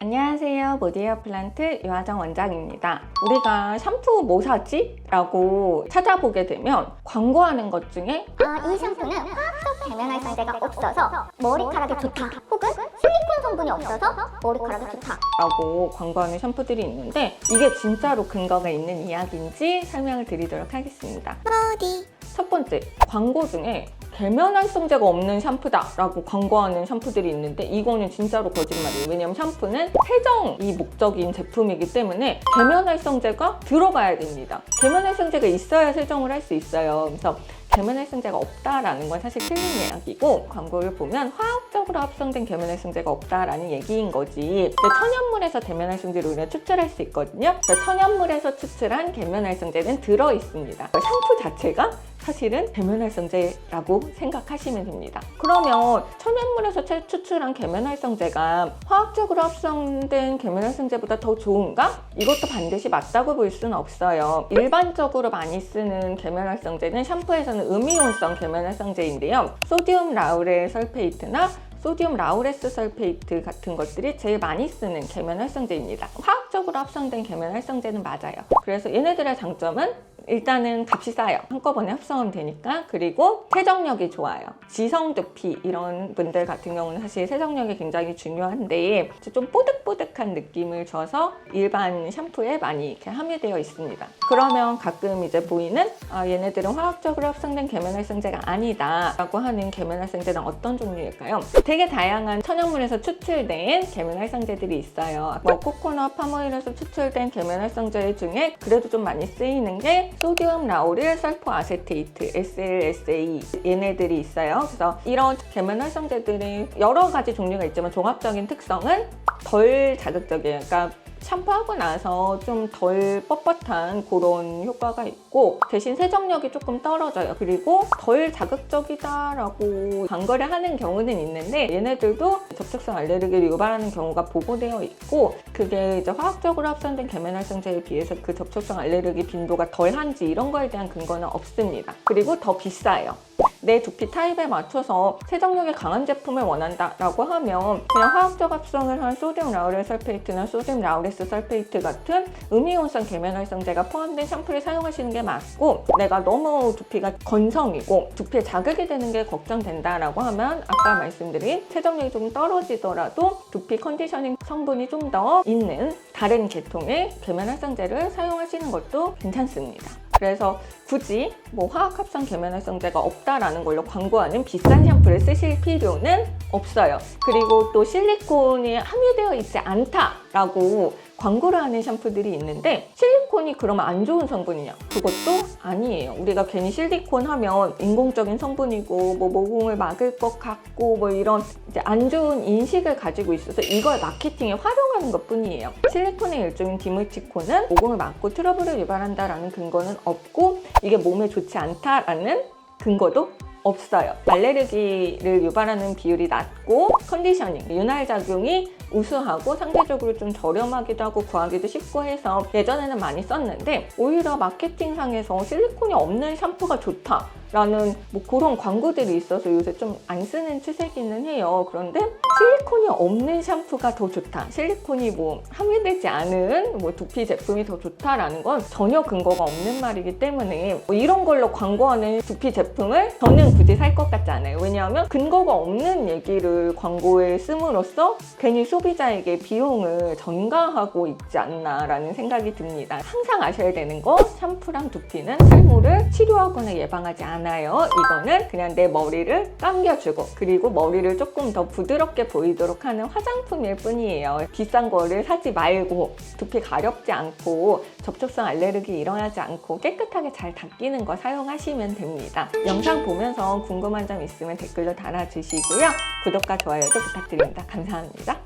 안녕하세요. 모디에어 플란트 유하정 원장입니다. 우리가 샴푸 뭐 사지? 라고 찾아보게 되면 광고하는 것 중에 이 샴푸는 화학적 계면활성제가 없어서 머리카락에 좋다, 혹은 실리콘 성분이 없어서 머리카락에 좋다 라고 광고하는 샴푸들이 있는데 이게 진짜로 근거가 있는 이야기인지 설명을 드리도록 하겠습니다. 첫 번째, 광고 중에 계면활성제가 없는 샴푸다 라고 광고하는 샴푸들이 있는데 이거는 진짜로 거짓말이에요. 왜냐면 샴푸는 세정이 목적인 제품이기 때문에 계면활성제가 들어가야 됩니다. 계면활성제가 있어야 세정을 할 수 있어요. 그래서 계면활성제가 없다라는 건 사실 틀린 이야기고, 광고를 보면 화학적으로 합성된 계면활성제가 없다라는 얘기인 거지. 천연물에서 계면활성제를 우리가 추출할 수 있거든요. 천연물에서 추출한 계면활성제는 들어있습니다. 샴푸 자체가 사실은 계면활성제라고 생각하시면 됩니다. 그러면 천연물에서 추출한 계면활성제가 화학적으로 합성된 계면활성제보다 더 좋은가? 이것도 반드시 맞다고 볼 수는 없어요. 일반적으로 많이 쓰는 계면활성제는 샴푸에서는 음이온성 계면활성제인데요. 소디움 라우렐 설페이트나 소디움 라우레스 설페이트 같은 것들이 제일 많이 쓰는 계면활성제입니다. 화학적으로 합성된 계면활성제는 맞아요. 그래서 얘네들의 장점은 일단은 값이 싸요. 한꺼번에 합성하면 되니까. 그리고 세정력이 좋아요. 지성 두피 이런 분들 같은 경우는 사실 세정력이 굉장히 중요한데 좀 뽀득뽀득한 느낌을 줘서 일반 샴푸에 많이 이렇게 함유되어 있습니다. 그러면 가끔 이제 보이는 얘네들은 화학적으로 합성된 계면활성제가 아니다 라고 하는 계면활성제는 어떤 종류일까요? 되게 다양한 천연물에서 추출된 계면활성제들이 있어요. 코코넛 파머일에서 추출된 계면활성제 중에 그래도 좀 많이 쓰이는 게 소디움 라우릴 설포 아세테이트 SLSA 얘네들이 있어요. 그래서 이런 계면활성제들이 여러 가지 종류가 있지만 종합적인 특성은 덜 자극적이에요. 그러니까 샴푸하고 나서 좀 덜 뻣뻣한 그런 효과가 있고 대신 세정력이 조금 떨어져요. 그리고 덜 자극적이다라고 간거를 하는 경우는 있는데 얘네들도 접촉성 알레르기를 유발하는 경우가 보고되어 있고 그게 이제 화학적으로 합성된 계면활성제에 비해서 그 접촉성 알레르기 빈도가 덜한지 이런 거에 대한 근거는 없습니다. 그리고 더 비싸요. 내 두피 타입에 맞춰서 세정력이 강한 제품을 원한다라고 하면 그냥 화학적 합성을 한 소디움 라우렐 설페이트나 소디움 라우레스 설페이트 같은 음이온성 계면활성제가 포함된 샴푸를 사용하시는 게 맞고, 내가 너무 두피가 건성이고 두피에 자극이 되는 게 걱정된다라고 하면 아까 말씀드린 세정력이 조금 떨어지더라도 두피 컨디셔닝 성분이 좀 더 있는 다른 계통의 계면활성제를 사용하시는 것도 괜찮습니다. 그래서 굳이 화학 합성 계면활성제가 없다라는 걸로 광고하는 비싼 샴푸를 쓰실 필요는 없어요. 그리고 또 실리콘이 함유되어 있지 않다라고 광고를 하는 샴푸들이 있는데 실리콘이 그러면 안 좋은 성분이냐? 그것도 아니에요. 우리가 괜히 실리콘 하면 인공적인 성분이고 모공을 막을 것 같고 이런 이제 안 좋은 인식을 가지고 있어서 이걸 마케팅에 활용하는 것 뿐이에요. 실리콘의 일종인 디물티콘은 모공을 막고 트러블을 유발한다라는 근거는 없고 이게 몸에 좋지 않다라는 근거도 없어요. 알레르기를 유발하는 비율이 낮고 컨디셔닝, 윤활작용이 우수하고 상대적으로 좀 저렴하기도 하고 구하기도 쉽고 해서 예전에는 많이 썼는데 오히려 마케팅상에서 실리콘이 없는 샴푸가 좋다 라는 그런 광고들이 있어서 요새 좀 안 쓰는 추세기는 해요. 그런데 실리콘이 없는 샴푸가 더 좋다, 실리콘이 함유되지 않은 두피 제품이 더 좋다라는 건 전혀 근거가 없는 말이기 때문에 이런 걸로 광고하는 두피 제품을 저는 굳이 살 것 같지 않아요. 왜냐하면 근거가 없는 얘기를 광고에 씀으로써 괜히 소비자에게 비용을 전가하고 있지 않나라는 생각이 듭니다. 항상 아셔야 되는 거, 샴푸랑 두피는 탈모를 치료하거나 예방하지 않아요. 이거는 그냥 내 머리를 감겨주고 그리고 머리를 조금 더 부드럽게 보이도록 하는 화장품일 뿐이에요. 비싼 거를 사지 말고 두피 가렵지 않고 접촉성 알레르기 일어나지 않고 깨끗하게 잘 닦이는 거 사용하시면 됩니다. 영상 보면서 궁금한 점 있으면 댓글로 달아주시고요. 구독과 좋아요도 부탁드립니다. 감사합니다.